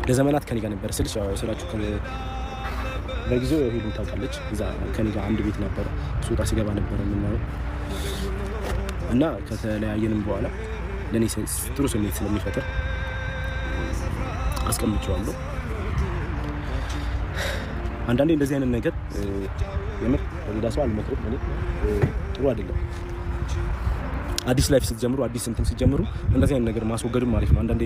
ለዘመናት ከኔ ጋር ነበር ስላችሁ ለጊዜው ሄሉ ታውቃለች። እዛ ከኔ ጋር አንድ ቤት ነበር፣ ሱጣ ሲገባ ነበር የምናየው እና ከተለያየንም በኋላ ለኔ ጥሩ ስሜት ስለሚፈጥር አስቀምጬዋለሁ። አንዳንዴ እንደዚህ አይነት ነገር የምር ወደ ሰው አልመክርም። እኔ ጥሩ አይደለም። አዲስ ላይፍ ስትጀምሩ፣ አዲስ እንትን ስትጀምሩ እንደዚህ አይነት ነገር ማስወገድም አሪፍ ነው። አንዳንዴ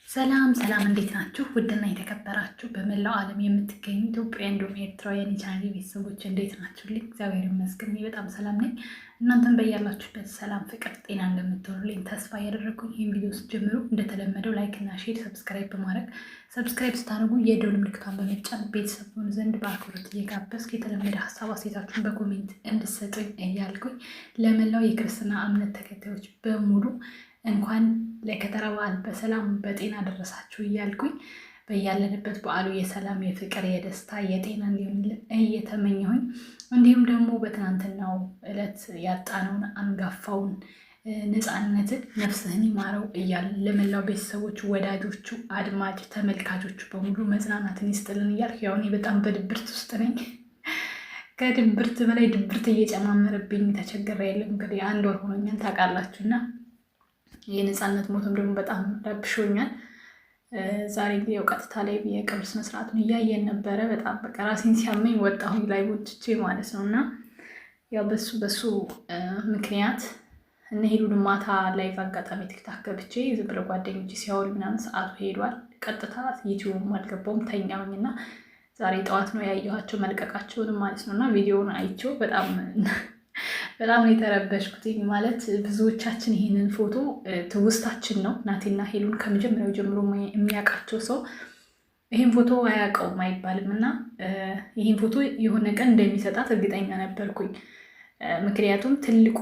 ሰላም ሰላም፣ እንዴት ናችሁ? ውድና የተከበራችሁ በመላው ዓለም የምትገኙ ኢትዮጵያውያን እንዲሁም ኤርትራውያን የቻናሌ ቤተሰቦች እንዴት ናችሁ? እግዚአብሔር ይመስገን በጣም ሰላም ነኝ። እናንተም በያላችሁበት ሰላም፣ ፍቅር፣ ጤና እንደምትሆኑልኝ ተስፋ እያደረኩኝ ይህን ቪዲዮ ስትጀምሩ እንደተለመደው ላይክ እና ሼር፣ ሰብስክራይብ በማድረግ ሰብስክራይብ ስታደርጉ የደወል ምልክቷን በመጫን ቤተሰብ ሆኑ ዘንድ በአክብሮት እየጋበዝኩ የተለመደ ሀሳብ አስተያየታችሁን በኮሜንት እንድትሰጡኝ እያልኩኝ ለመላው የክርስትና እምነት ተከታዮች በሙሉ እንኳን ለከተራ በዓል በሰላም በጤና ደረሳችሁ እያልኩኝ በያለንበት በዓሉ የሰላም የፍቅር የደስታ የጤና እንዲሆን እየተመኘሁኝ እንዲሁም ደግሞ በትናንትናው ዕለት ያጣነውን አንጋፋውን ነፃነትን ነፍስህን ይማረው እያል ለመላው ቤተሰቦቹ፣ ወዳጆቹ፣ አድማጭ ተመልካቾቹ በሙሉ መጽናናትን ይስጥልን እያልኩ ያው እኔ በጣም በድብርት ውስጥ ነኝ። ከድብርት በላይ ድብርት እየጨማመረብኝ ተቸግሬ የለም እንግዲህ 1 ወር ሆኖኛል ታውቃላችሁና የነፃነት ሞትም ደግሞ በጣም ረብሾኛል። ዛሬ እንግዲህ ያው ቀጥታ ላይ የቀብር ስነ ስርዓቱን እያየን ነበረ። በጣም በቃ ራሴን ሲያመኝ ወጣሁኝ ላይ ወጥቼ ማለት ነው። እና ያው በሱ ምክንያት እነ ሄሉን ማታ ላይ አጋጣሚ ቲክታክ ገብቼ ዝም ብለው ጓደኞቼ ሲያወሩ ምናምን ሰዓቱ ሄዷል። ቀጥታ ዩቲዩብም አልገባሁም ተኛሁኝ እና ዛሬ ጠዋት ነው ያየኋቸው መልቀቃቸውንም ማለት ነው። እና ቪዲዮውን አይቼው በጣም የተረበሽኩት ማለት ብዙዎቻችን ይህንን ፎቶ ትውስታችን ነው። ናቴና ሄሉን ከመጀመሪያው ጀምሮ የሚያውቃቸው ሰው ይህን ፎቶ አያውቀውም አይባልም እና ይህን ፎቶ የሆነ ቀን እንደሚሰጣት እርግጠኛ ነበርኩኝ። ምክንያቱም ትልቁ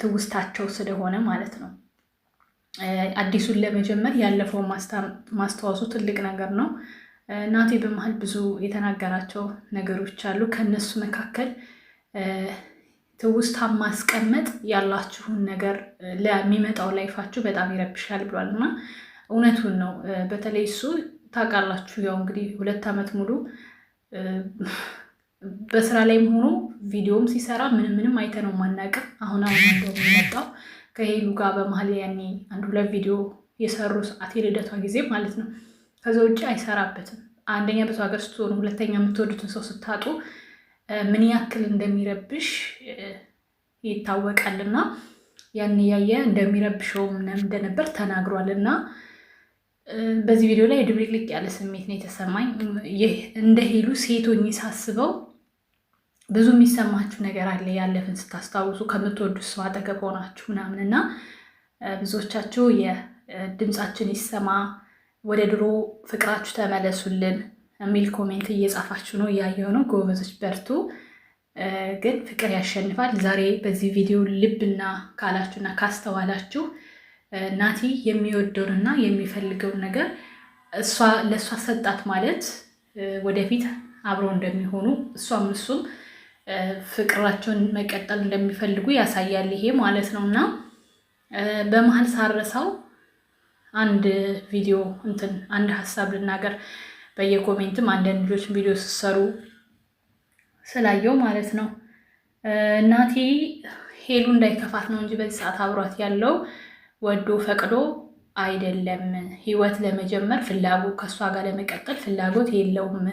ትውስታቸው ስለሆነ ማለት ነው። አዲሱን ለመጀመር ያለፈው ማስታወሱ ትልቅ ነገር ነው። ናቴ በመሀል ብዙ የተናገራቸው ነገሮች አሉ። ከነሱ መካከል ትውስታ ማስቀመጥ ያላችሁን ነገር ለሚመጣው ላይፋችሁ በጣም ይረብሻል ብሏል እና እውነቱን ነው። በተለይ እሱ ታውቃላችሁ ያው እንግዲህ 2 ዓመት ሙሉ በስራ ላይም ሆኖ ቪዲዮም ሲሰራ ምንም አይተነው ማናውቅም። አሁን የሚመጣው ከሄሉ ጋር በመሀል ያኔ 1-2 ቪዲዮ የሰሩ ሰዓት የልደቷ ጊዜ ማለት ነው። ከዛ ውጭ አይሰራበትም። አንደኛ በሰው ሀገር ስትሆኑ፣ ሁለተኛ የምትወዱትን ሰው ስታጡ ምን ያክል እንደሚረብሽ ይታወቃልና ያን ያየ እንደሚረብሸውም እንደነበር ተናግሯል። እና በዚህ ቪዲዮ ላይ ድብልቅልቅ ያለ ስሜት ነው የተሰማኝ። እንደ ሄሉ ሴቶኝ ሳስበው ብዙ የሚሰማችሁ ነገር አለ። ያለፍን ስታስታውሱ ከምትወዱት ሰው አጠገብ ሆናችሁ ምናምን እና ብዙዎቻችሁ የድምፃችን ይሰማ ወደ ድሮ ፍቅራችሁ ተመለሱልን የሚል ኮሜንት እየጻፋችሁ ነው፣ እያየሁ ነው። ጎበዞች በርቱ። ግን ፍቅር ያሸንፋል። ዛሬ በዚህ ቪዲዮ ልብና ካላችሁና ካስተዋላችሁ ናቲ የሚወደውንና የሚፈልገውን ነገር ለእሷ ሰጣት ማለት ወደፊት አብረው እንደሚሆኑ እሷም እሱም ፍቅራቸውን መቀጠል እንደሚፈልጉ ያሳያል ይሄ ማለት ነው። እና በመሀል ሳረሳው አንድ ቪዲዮ አንድ ሀሳብ ልናገር። በየኮሜንትም አንዳንድ ልጆች ቪዲዮ ሲሰሩ ስላየው ማለት ነው። እናቴ ሄሉ እንዳይከፋት ነው እንጂ በዚህ ሰዓት አብሯት ያለው ወዶ ፈቅዶ አይደለም። ህይወት ለመጀመር ፍላጎት ከእሷ ጋር ለመቀጠል ፍላጎት የለውም።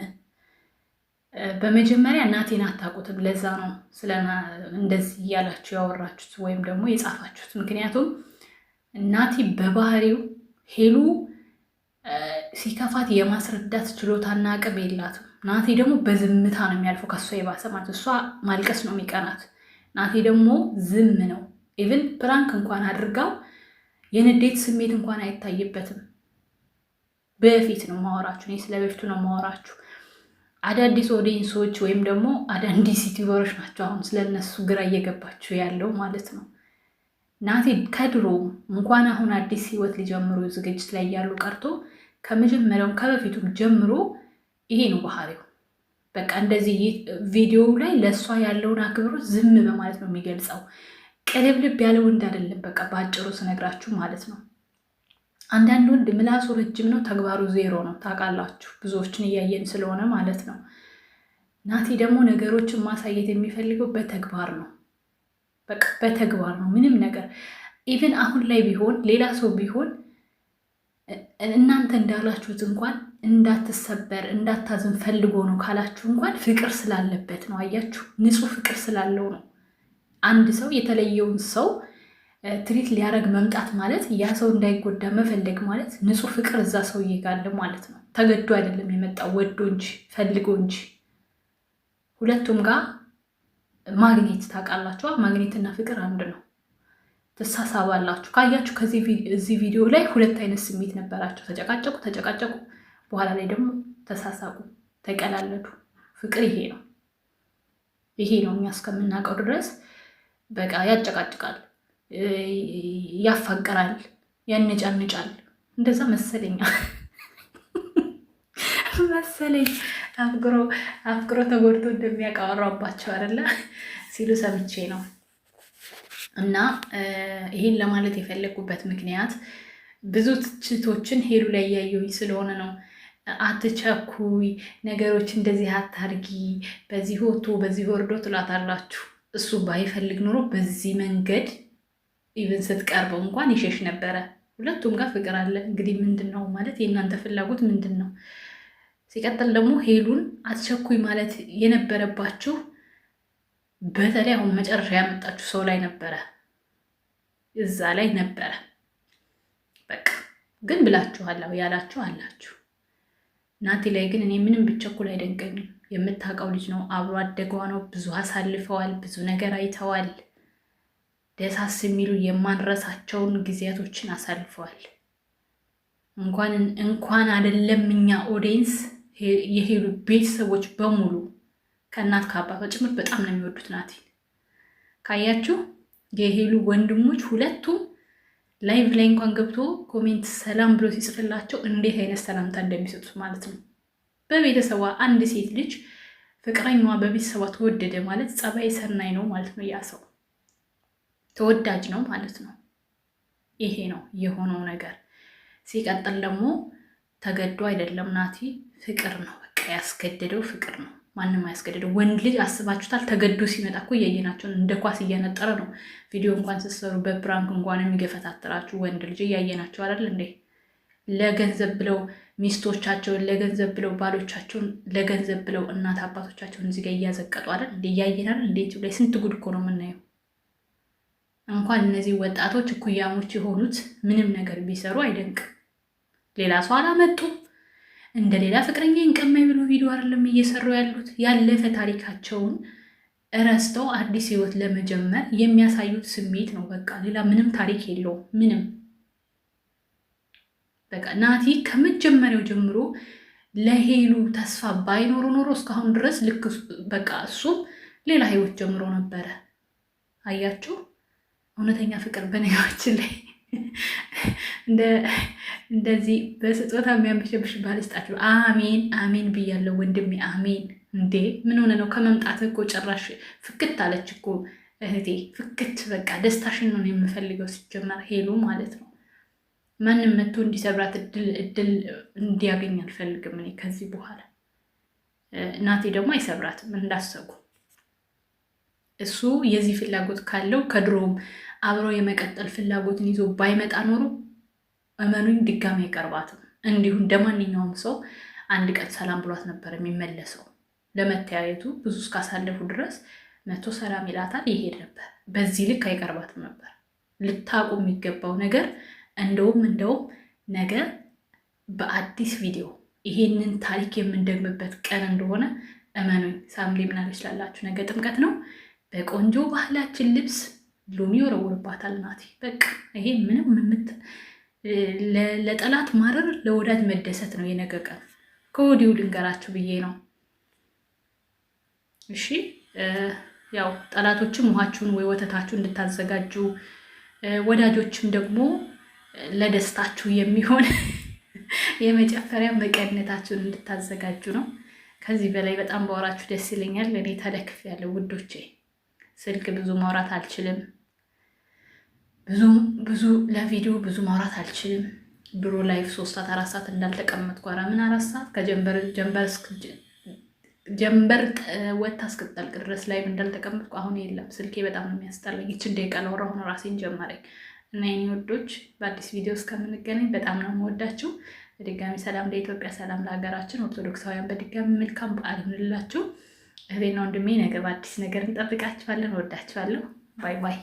በመጀመሪያ እናቴን አታውቁትም። ለዛ ነው እንደዚህ እያላችሁ ያወራችሁት ወይም ደግሞ የጻፋችሁት። ምክንያቱም እናቴ በባህሪው ሄሉ ሲከፋት የማስረዳት ችሎታና አቅም የላትም። ናቴ ደግሞ በዝምታ ነው የሚያልፈው ከሷ የባሰ ማለት። እሷ ማልቀስ ነው የሚቀናት፣ ናቴ ደግሞ ዝም ነው። ኢቭን ፕራንክ እንኳን አድርጋው የንዴት ስሜት እንኳን አይታይበትም። በፊት ነው ማወራችሁ፣ እኔ ስለ በፊቱ ነው ማወራችሁ። አዳዲስ ኦዲየንሶች ወይም ደግሞ አዳዲስ ዩቲዩበሮች ናቸው አሁን ስለነሱ ግራ እየገባችሁ ያለው ማለት ነው። ናቴ ከድሮ እንኳን አሁን አዲስ ህይወት ሊጀምሩ ዝግጅት ላይ ያሉ ቀርቶ ከመጀመሪያውም ከበፊቱም ጀምሮ ይሄ ነው ባህሪው። በቃ እንደዚህ ቪዲዮ ላይ ለእሷ ያለውን አክብሮት ዝም በማለት ነው የሚገልጸው። ቅልብልብ ያለ ወንድ አይደለም። በቃ በአጭሩ ስነግራችሁ ማለት ነው። አንዳንድ ወንድ ምላሱ ረጅም ነው፣ ተግባሩ ዜሮ ነው። ታውቃላችሁ፣ ብዙዎችን እያየን ስለሆነ ማለት ነው። ናቲ ደግሞ ነገሮችን ማሳየት የሚፈልገው በተግባር ነው። በቃ በተግባር ነው ምንም ነገር። ኢቭን አሁን ላይ ቢሆን ሌላ ሰው ቢሆን እናንተ እንዳላችሁት እንኳን እንዳትሰበር እንዳታዝን ፈልጎ ነው ካላችሁ እንኳን ፍቅር ስላለበት ነው። አያችሁ፣ ንጹሕ ፍቅር ስላለው ነው። አንድ ሰው የተለየውን ሰው ትሪት ሊያደርግ መምጣት ማለት ያ ሰው እንዳይጎዳ መፈለግ ማለት ንጹሕ ፍቅር እዛ ሰውዬ ጋር አለ ማለት ነው። ተገዶ አይደለም የመጣው ወዶ እንጂ ፈልጎ እንጂ። ሁለቱም ጋር ማግኔት ታውቃላችሁ፣ ማግኔትና ፍቅር አንድ ነው። ትሳሳባላችሁ። ካያችሁ እዚህ ቪዲዮ ላይ ሁለት አይነት ስሜት ነበራቸው። ተጨቃጨቁ፣ በኋላ ላይ ደግሞ ተሳሳቁ፣ ተቀላለዱ። ፍቅር ይሄ ነው እኛ እስከምናውቀው ድረስ በቃ ያጨቃጭቃል፣ ያፋቅራል፣ ያነጫንጫል። እንደዛ መሰለኝ አፍቅሮ ተጎድቶ እንደሚያቀወራባቸው አይደለ ሲሉ ሰምቼ ነው። እና ይሄን ለማለት የፈለጉበት ምክንያት ብዙ ትችቶችን ሄሉ ላይ እያየሁኝ ስለሆነ ነው። አትቸኩይ፣ ነገሮች እንደዚህ አታርጊ፣ በዚህ ወጥቶ በዚህ ወርዶ ትላታላችሁ። እሱ ባይፈልግ ኖሮ በዚህ መንገድ ኢቭን ስትቀርበው እንኳን ይሸሽ ነበረ። ሁለቱም ጋር ፍቅር አለ። እንግዲህ ምንድን ነው ማለት የእናንተ ፍላጎት ምንድን ነው? ሲቀጥል ደግሞ ሄሉን አትቸኩይ ማለት የነበረባችሁ በተለይ አሁን መጨረሻ ያመጣችሁ ሰው ላይ ነበረ፣ እዛ ላይ ነበረ። በቃ ግን ብላችኋል፣ ያላችሁ አላችሁ። ናቲ ላይ ግን እኔ ምንም ብቸኩል አይደንቀኝም። የምታውቀው ልጅ ነው፣ አብሮ አደጓ ነው፣ ብዙ አሳልፈዋል፣ ብዙ ነገር አይተዋል። ደሳስ የሚሉ የማንረሳቸውን ጊዜያቶችን አሳልፈዋል። እንኳን አይደለም እኛ ኦዲየንስ፣ የሄሉ ቤተሰቦች በሙሉ ከእናት ከአባቷ ጭምር በጣም ነው የሚወዱት ናቲ። ካያችሁ የሄሉ ወንድሞች ሁለቱም ላይቭ ላይ እንኳን ገብቶ ኮሜንት ሰላም ብሎ ሲጽፍላቸው እንዴት አይነት ሰላምታ እንደሚሰጡት ማለት ነው። በቤተሰቧ አንድ ሴት ልጅ ፍቅረኛዋ በቤተሰቧ ተወደደ ማለት ጸባይ ሰናይ ነው ማለት ነው። ያ ሰው ተወዳጅ ነው ማለት ነው። ይሄ ነው የሆነው ነገር። ሲቀጥል ደግሞ ተገዶ አይደለም ናቲ፣ ፍቅር ነው። በቃ ያስገደደው ፍቅር ነው። ማንም አያስገድደው። ወንድ ልጅ አስባችሁታል? ተገዶ ሲመጣ እኮ እያየናቸውን እንደ ኳስ እያነጠረ ነው። ቪዲዮ እንኳን ስትሰሩ በፕራንክ እንኳን የሚገፈታትራችሁ ወንድ ልጅ እያየናቸው አይደል እንዴ? ለገንዘብ ብለው ሚስቶቻቸውን፣ ለገንዘብ ብለው ባሎቻቸውን፣ ለገንዘብ ብለው እናት አባቶቻቸውን እዚህ ጋር እያዘቀጡ አይደል እንዴ? እያየናል እንዴ? ላይ ስንት ጉድ እኮ ነው የምናየው። እንኳን እነዚህ ወጣቶች እኩያሞች የሆኑት ምንም ነገር ቢሰሩ አይደንቅም። ሌላ ሰው አላመጡም። እንደ ሌላ ፍቅረኛ እንቀማይ ብሎ ቪዲዮ አይደለም እየሰሩ ያሉት። ያለፈ ታሪካቸውን እረስተው አዲስ ህይወት ለመጀመር የሚያሳዩት ስሜት ነው። በቃ ሌላ ምንም ታሪክ የለውም። ምንም በቃ ናቲ ከመጀመሪያው ጀምሮ ለሄሉ ተስፋ ባይኖሩ ኖሮ እስካሁን ድረስ ልክ በቃ እሱም ሌላ ህይወት ጀምሮ ነበረ። አያችሁ፣ እውነተኛ ፍቅር በነገራችን ላይ እንደዚህ በስጦታ የሚያንበሸብሽ ባል ይስጣችሁ። አሜን አሜን ብያለሁ ወንድሜ፣ አሜን። እንዴ ምን ሆነ ነው? ከመምጣት እኮ ጭራሽ ፍክት አለች እኮ እህቴ፣ ፍክት። በቃ ደስታሽን ነው የምፈልገው ሲጀመር ሄሉ ማለት ነው። ማንም መጥቶ እንዲሰብራት እድል እንዲያገኝ አልፈልግም እኔ ከዚህ በኋላ። ናቲ ደግሞ አይሰብራትም እንዳሰጉ። እሱ የዚህ ፍላጎት ካለው ከድሮም አብሮ የመቀጠል ፍላጎትን ይዞ ባይመጣ ኖሮ እመኑኝ ድጋሚ አይቀርባትም። እንዲሁም እንደ ማንኛውም ሰው አንድ ቀን ሰላም ብሏት ነበር የሚመለሰው። ለመተያየቱ ብዙ እስካሳለፉ ድረስ መቶ ሰላም ይላታል፣ ይሄድ ነበር። በዚህ ልክ አይቀርባትም ነበር። ልታቁ የሚገባው ነገር እንደውም ነገ በአዲስ ቪዲዮ ይሄንን ታሪክ የምንደግምበት ቀን እንደሆነ እመኑኝ። ሳምሌ ምናለች ላላችሁ ነገ ጥምቀት ነው። በቆንጆ ባህላችን ልብስ ሎሚ ወረውርባታል ናቲ። በቃ ይሄ ምንም ለጠላት ማረር ለወዳጅ መደሰት ነው የነገ ቀን። ከወዲሁ ልንገራችሁ ብዬ ነው። እሺ ያው ጠላቶችም ውሃችሁን ወይ ወተታችሁ እንድታዘጋጁ፣ ወዳጆችም ደግሞ ለደስታችሁ የሚሆን የመጨፈሪያ መቀነታችሁን እንድታዘጋጁ ነው። ከዚህ በላይ በጣም ባወራችሁ ደስ ይለኛል። እኔ ተለክፍ ያለው ውዶቼ፣ ስልክ ብዙ ማውራት አልችልም። ብዙ ለቪዲዮ ብዙ ማውራት አልችልም። ድሮ ላይፍ 3 ሰዓት 4 ሰዓት እንዳልተቀመጥኩ ኧረ ምን 4 ሰዓት ጀንበር ወታ እስክትጠልቅ ድረስ ላይፍ እንዳልተቀመጥኩ አሁን የለም። ስልኬ በጣም ነው የሚያስጠላኝ። ይችን ደቂቃ ላወራ ሆነ ራሴን ጀመረኝ እና የኔ ወዶች በአዲስ ቪዲዮ እስከምንገናኝ በጣም ነው የምወዳችሁ። በድጋሚ ሰላም ለኢትዮጵያ፣ ሰላም ለሀገራችን። ኦርቶዶክሳውያን በድጋሚ መልካም በዓል ይሁንላችሁ። እህቴና ወንድሜ ነገ በአዲስ ነገር እንጠብቃችኋለን። ወዳችኋለሁ። ባይ ባይ።